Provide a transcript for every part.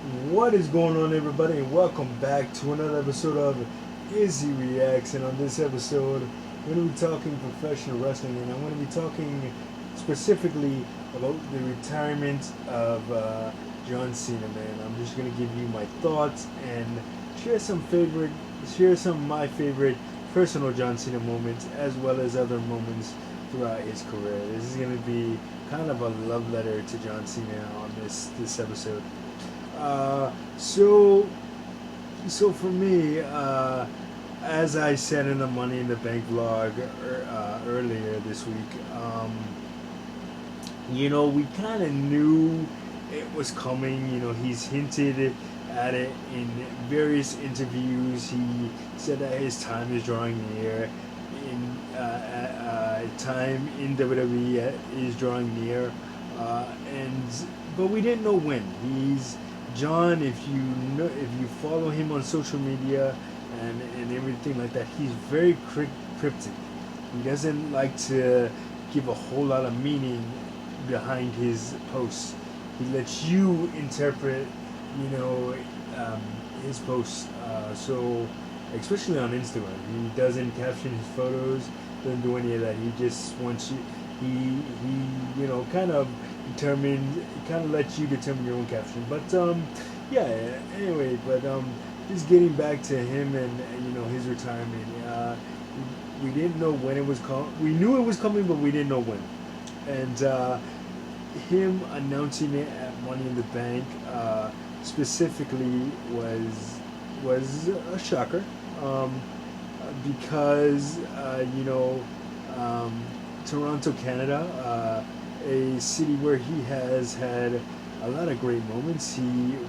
What is going on, everybody, and welcome back to another episode of Izzy Reacts. And on this episode, we're going to be talking professional wrestling, and I'm going to be talking specifically about the retirement of John Cena. Man, I'm just going to give you my thoughts and share share some of my favorite personal John Cena moments, as well as other moments throughout his career. This is going to be kind of a love letter to John Cena on this episode. Uh, so, so for me, as I said in the Money in the Bank vlog earlier this week, we kind of knew it was coming. He's hinted at it in various interviews. He said that his time is drawing near. Time in WWE is drawing near, and but we didn't know when. He's John. If you follow him on social media and everything like that, he's very cryptic. He doesn't like to give a whole lot of meaning behind his posts. He lets you interpret, you know, um, his posts. So, especially on Instagram, he doesn't caption his photos. Doesn't do any of that. He just wants you. Kind of kind of lets you determine your own caption. But yeah. Anyway, but just getting back to him and his retirement. We didn't know when it was coming. We knew it was coming, but we didn't know when. And him announcing it at Money in the Bank specifically was a shocker. Because Toronto, Canada, a city where he has had a lot of great moments. He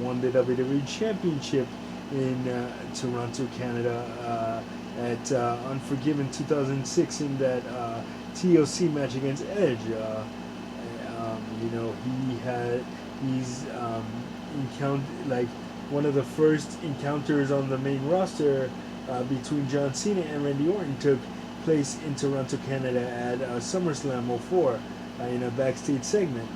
won the WWE Championship in Toronto, Canada, at Unforgiven 2006 in that TLC match against Edge. He's encountered like one of the first encounters on the main roster between John Cena and Randy Orton took place in Toronto, Canada at SummerSlam '04 in a backstage segment,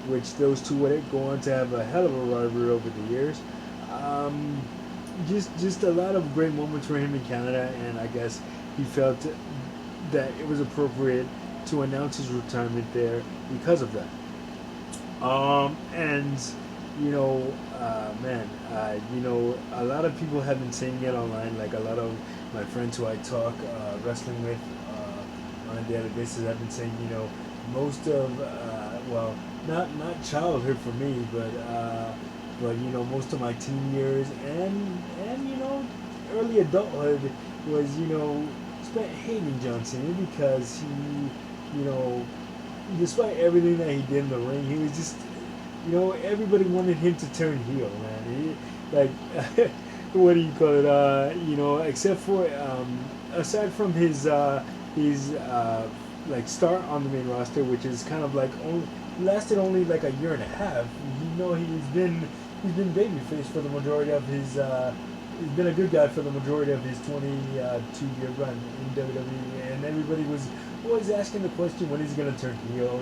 which those two would go on to have a hell of a rivalry over the years. Um, just a lot of great moments for him in Canada, and I guess he felt that it was appropriate to announce his retirement there because of that. And man, a lot of people have been saying it online. Like a lot of my friends who I talk wrestling with on a daily basis have been saying, most of not childhood for me, but most of my teen years and early adulthood was spent hating John Cena because you know despite everything that he did in the ring, he was just, everybody wanted him to turn heel, man. Like, what do you call it? Except for, aside from his like start on the main roster, which is kind of like only lasted only like a year and a half. He's been babyface for the majority of his. He's been a good guy for the majority of his 22-year run in WWE, and everybody was always asking the question, when is he gonna turn heel?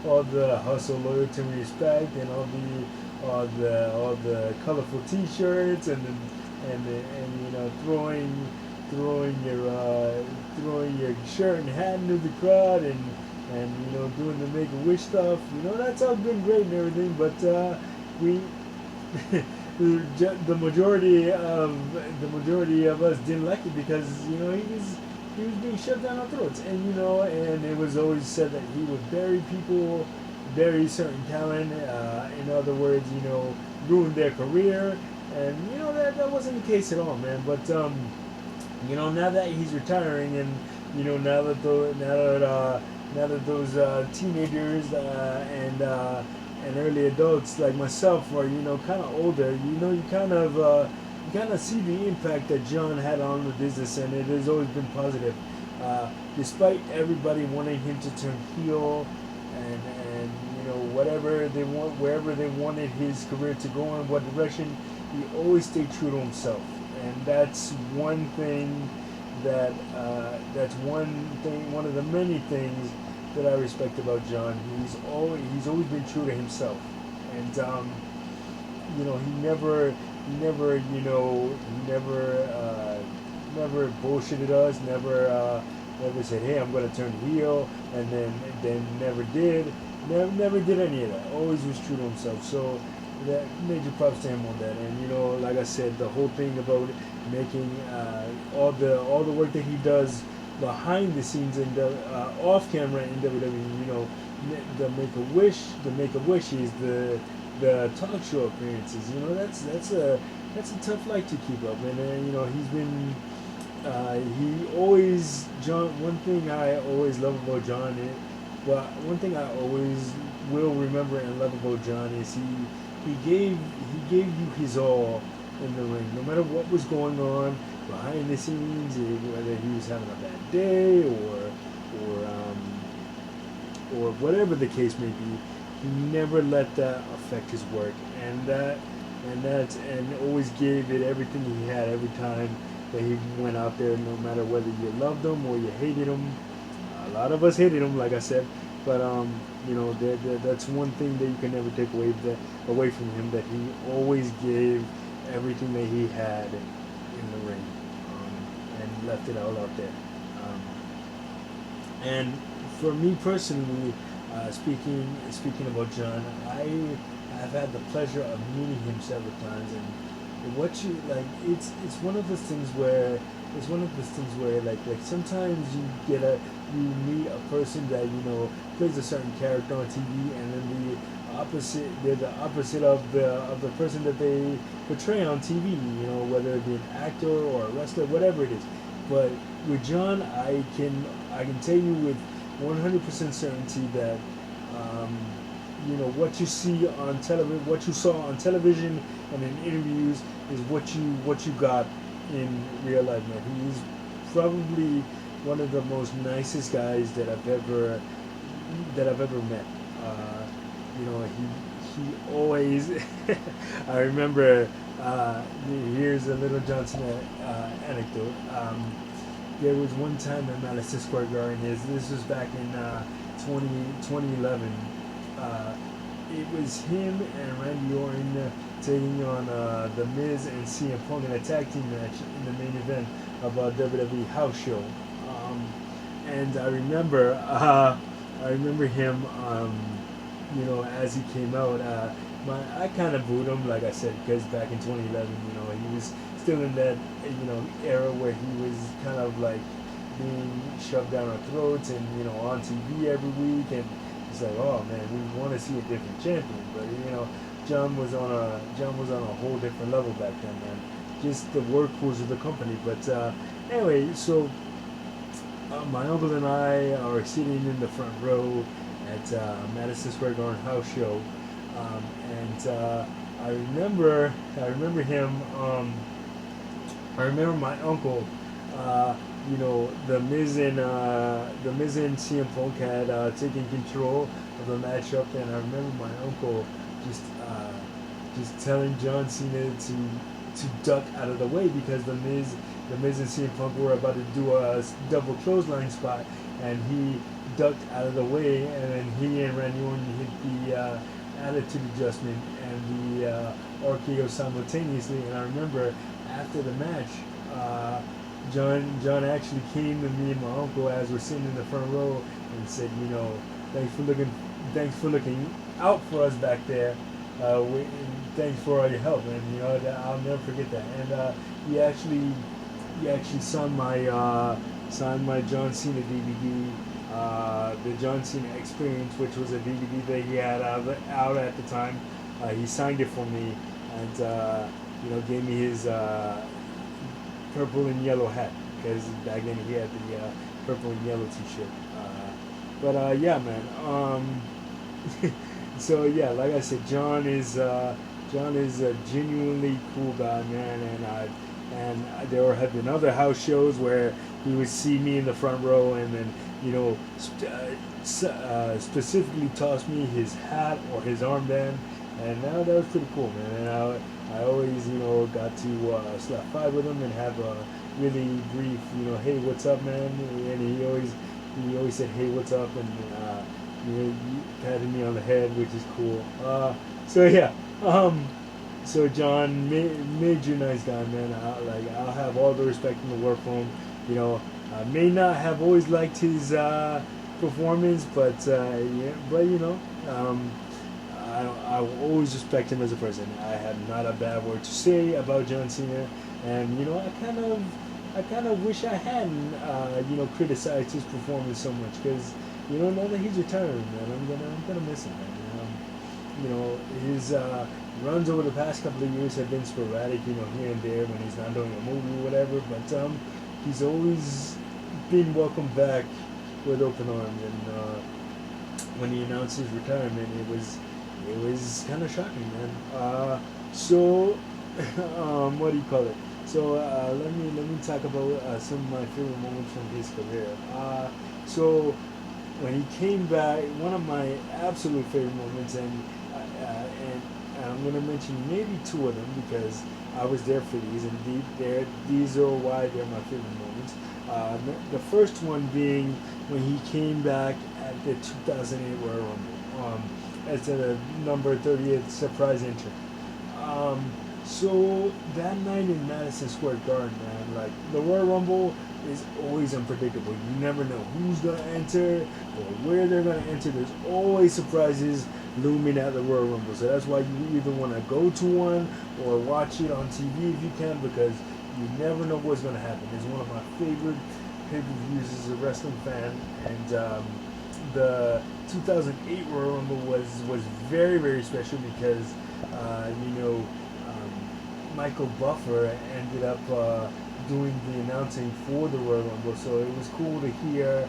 All the hustle, loyalty, and respect, and all the colorful T-shirts, and throwing your shirt and hat into the crowd, and doing the Make a Wish stuff. That's all good and great and everything, but we. the majority of us didn't like it because he was being shoved down our throats, and it was always said that he would bury people, bury certain talent. In other words, ruin their career, and that wasn't the case at all, man. But now that he's retiring, and now that those teenagers and early adults like myself are kind of older, you kind of see the impact that John had on the business, and it has always been positive. Despite everybody wanting him to turn heel, and whatever they want, wherever they wanted his career to go in, what direction, he always stayed true to himself, and that's one thing one of the many things that I respect about John. He's always been true to himself, and never bullshitted us, never said, hey, I'm gonna turn heel, and then never did, never did any of that. Always was true to himself. So that major props to him on that. And like I said, the whole thing about making all the work that he does behind the scenes and off camera in WWE. The Make a Wish is the talk show appearances. That's a tough life to keep up. And he's been he always John. One thing I always love about John is, well, one thing I always will remember and love about John is he gave you his all in the ring, no matter what was going on behind the scenes, whether he was having a bad day or or whatever the case may be. He never let that affect his work, and always gave it everything he had every time that he went out there, no matter whether you loved him or you hated him. A lot of us hated him, like I said, but that's one thing that you can never take away from him, that he always gave everything that he had in the ring, and left it all out there. And for me personally, speaking about John, I have had the pleasure of meeting him several times, and what you like, it's one of those things where like sometimes you meet a person that plays a certain character on TV, and then they're the opposite of the person that they portray on TV. Whether it be an actor or a wrestler, whatever it is. But with John, I can tell you with 100% certainty that what you see on television, what you saw on television and in interviews is what you got in real life, man. He's probably one of the most nicest guys that I've ever met. He always. I remember. Here's a little John Cena anecdote. There was one time at Madison Square Garden. This was back in 2011. It was him and Randy Orton taking on The Miz and CM Punk in a tag team match in the main event of a WWE house show. And I remember him, as he came out. I kind of booed him, like I said, because back in 2011, he was still in that, era where he was kind of like being shoved down our throats and, on TV every week, and it's like, oh man, we want to see a different champion, but John was on a whole different level back then, man. Just the workhorse of the company. But anyway, so my uncle and I are sitting in the front row at Madison Square Garden house show. And I remember him. I remember my uncle. The Miz and CM Punk had taken control of the matchup, and I remember my uncle just telling John Cena to duck out of the way, because the Miz and CM Punk were about to do a double clothesline spot, and he ducked out of the way, and then he and Randy Orton hit the attitude adjustment and the RKO simultaneously. And I remember after the match, John actually came to me and my uncle as we're sitting in the front row and said, thanks for looking out for us back there. Thanks for all your help, and I'll never forget that. And he actually signed my John Cena DVD. The John Cena Experience, which was a DVD that he had out at the time. He signed it for me, and gave me his purple and yellow hat, because back then he had the purple and yellow T-shirt. But yeah, man. So yeah, like I said, John is a genuinely cool guy, man, and there have been other house shows where he would see me in the front row, and then specifically toss me his hat or his armband, and that was pretty cool, man. And I always got to slap five with him and have a really brief hey, what's up, man, and he always said, hey, what's up, and he patted me on the head, which is cool. So yeah, So John, major nice guy, man. I'll have all the respect in the world for him. You know, I may not have always liked his performance, but yeah, but you know, um, I will always respect him as a person. I have not a bad word to say about John Cena, and you know, I kind of wish I hadn't, you know, criticized his performance so much because, you know, now that he's retiring, man, I'm gonna miss him, man. You know, his runs over the past couple of years have been sporadic, you know, here and there when he's not doing a movie or whatever, but he's always been welcomed back with open arms, and when he announced his retirement, it was kind of shocking, man. So, what do you call it? So let me talk about some of my favorite moments from his career. So when he came back, one of my absolute favorite moments, and I'm gonna mention maybe two of them because I was there for these, and these are why they're my favorite moments. The first one being when he came back at the 2008 Royal Rumble as a number 30th surprise entrant. Um, so that night in Madison Square Garden, man, like the Royal Rumble is always unpredictable. You never know who's gonna enter or where they're gonna enter. There's always surprises looming at the Royal Rumble. So that's why you either want to go to one or watch it on TV if you can, because you never know what's gonna happen. It's one of my favorite pay-per-views as a wrestling fan, and the 2008 Royal Rumble was very very special because you know, Michael Buffer ended up doing the announcing for the Royal Rumble, so it was cool to hear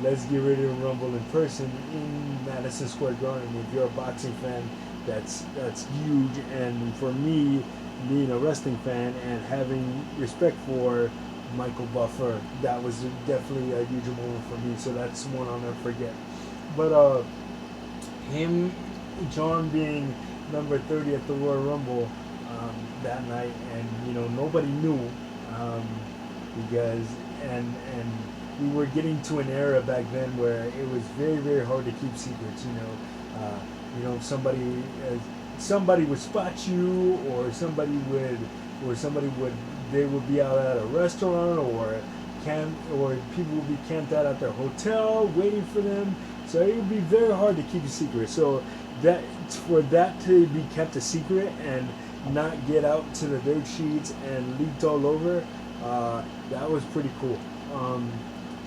"Let's Get Ready to Rumble" in person in Madison Square Garden. If you're a boxing fan, that's huge, and for me, being a wrestling fan and having respect for Michael Buffer, that was definitely a huge moment for me. So that's one I'll never forget. But him, John being number 30 at the Royal Rumble that night, and you know nobody knew um, because and we were getting to an era back then where it was very very hard to keep secrets. You know, somebody would spot you, or somebody would they would be out at a restaurant, or people would be camped out at their hotel waiting for them. So it would be very hard to keep a secret. So that for that to be kept a secret and not get out to the dirt sheets and leaked all over, that was pretty cool.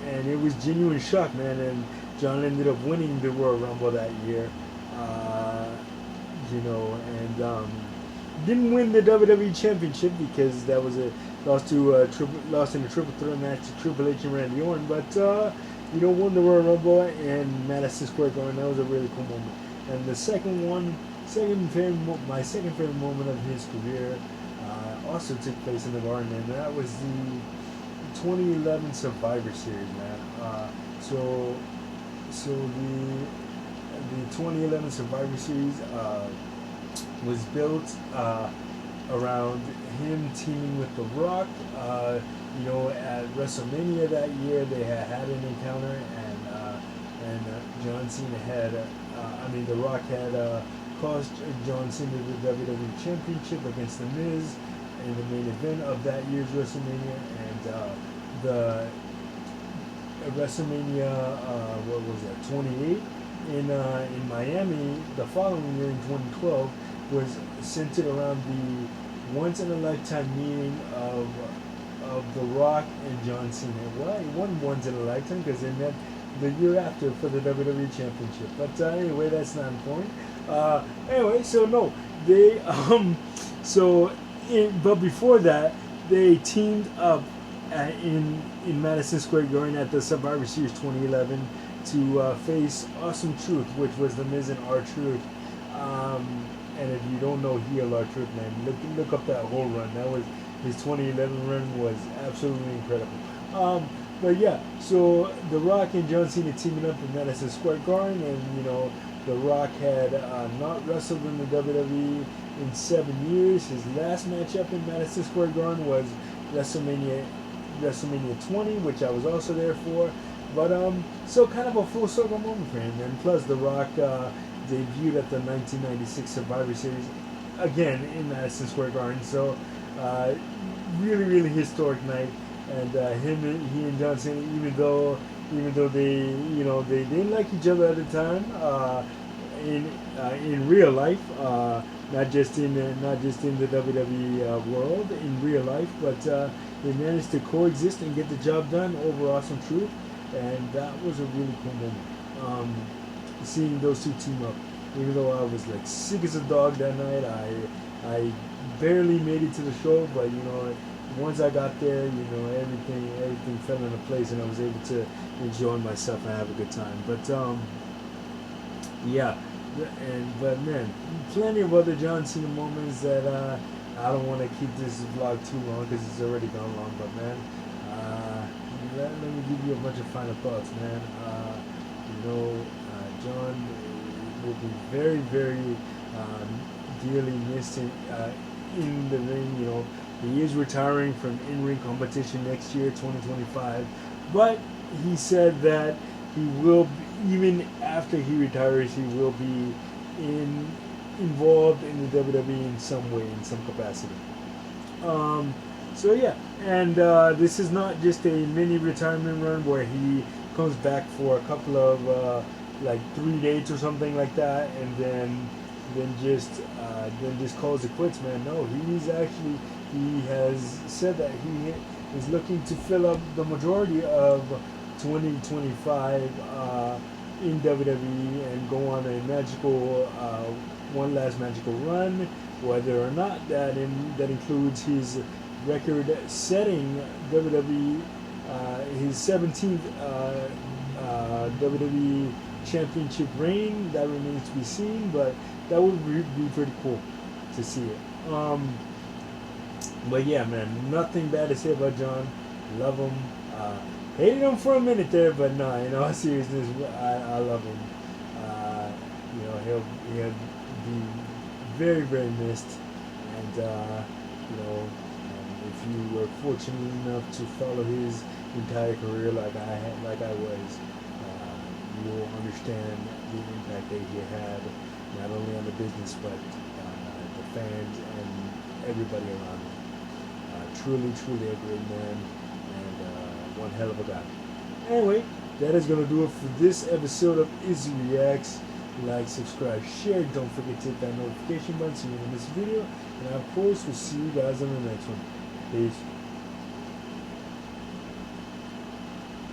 And it was genuine shock, man. And John ended up winning the Royal Rumble that year. Uh, you know, and didn't win the WWE Championship because that was a lost in a triple threat match to Triple H and Randy Orton. But you know, won the Royal Rumble in Madison Square Garden. That was a really cool moment. And the my second favorite moment of his career also took place in the Garden, and that was the 2011 Survivor Series, man. So the 2011 Survivor Series was built around him teaming with The Rock. You know, at WrestleMania that year, they had an encounter, and John Cena had, The Rock had cost John Cena the WWE Championship against The Miz in the main event of that year's WrestleMania, and the WrestleMania, what was that, 28 in Miami the following year in 2012 was centered around the once in a lifetime meeting of The Rock and John Cena. Well, it wasn't once in a lifetime because they met the year after for the WWE Championship. But anyway, that's not important. Anyway, so no, they but before that, they teamed up in Madison Square Garden at the Survivor Series 2011 to face Awesome Truth, which was The Miz and R-Truth. And if you don't know heel R-Truth, man, look up that whole run. That was his 2011 run was absolutely incredible. But yeah, so The Rock and John Cena teaming up in Madison Square Garden, and you know, The Rock had not wrestled in the WWE in 7 years. His last matchup in Madison Square Garden was WrestleMania 20, which I was also there for. But so kind of a full circle moment for him. And plus, The Rock debuted at the 1996 Survivor Series again in Madison Square Garden. So really, really historic night. And he and John Cena, even though they, they didn't like each other at the time, in real life, not just in the WWE world, in real life, but they managed to coexist and get the job done over Awesome Truth, and that was a really cool moment. Seeing those two team up, even though I was like sick as a dog that night, I barely made it to the show, but once I got there, everything fell into place, and I was able to enjoy myself and have a good time. But yeah, but man, plenty of other John Cena moments that I don't want to keep this vlog too long because it's already gone long. But man, let me give you a bunch of final thoughts, man. John will be very, very dearly missed in the ring. He is retiring from in-ring competition next year, 2025. But he said that he will, even after he retires, he will be involved in the WWE in some way, in some capacity. So yeah, and this is not just a mini retirement run where he comes back for a couple of like 3 dates or something like that, and then just calls it quits, man. No, he has said that he is looking to fill up the majority of 2025 in WWE and go on a one last magical run, whether or not that includes his record-setting WWE, his 17th WWE Championship reign. That remains to be seen, but that would be pretty cool to see it. But yeah, man, nothing bad to say about John. Love him. Hated him for a minute there, but no, in all seriousness, I love him. He'll be very, very missed. And if you were fortunate enough to follow his entire career like I was, you will understand the impact that he had, not only on the business but the fans and everybody around him. Truly, truly a great man, and one hell of a guy. Anyway, that is going to do it for this episode of Izzy Reacts. Like, subscribe, share. Don't forget to hit that notification button so you don't miss a video. And of course, we'll see you guys on the next one. Peace.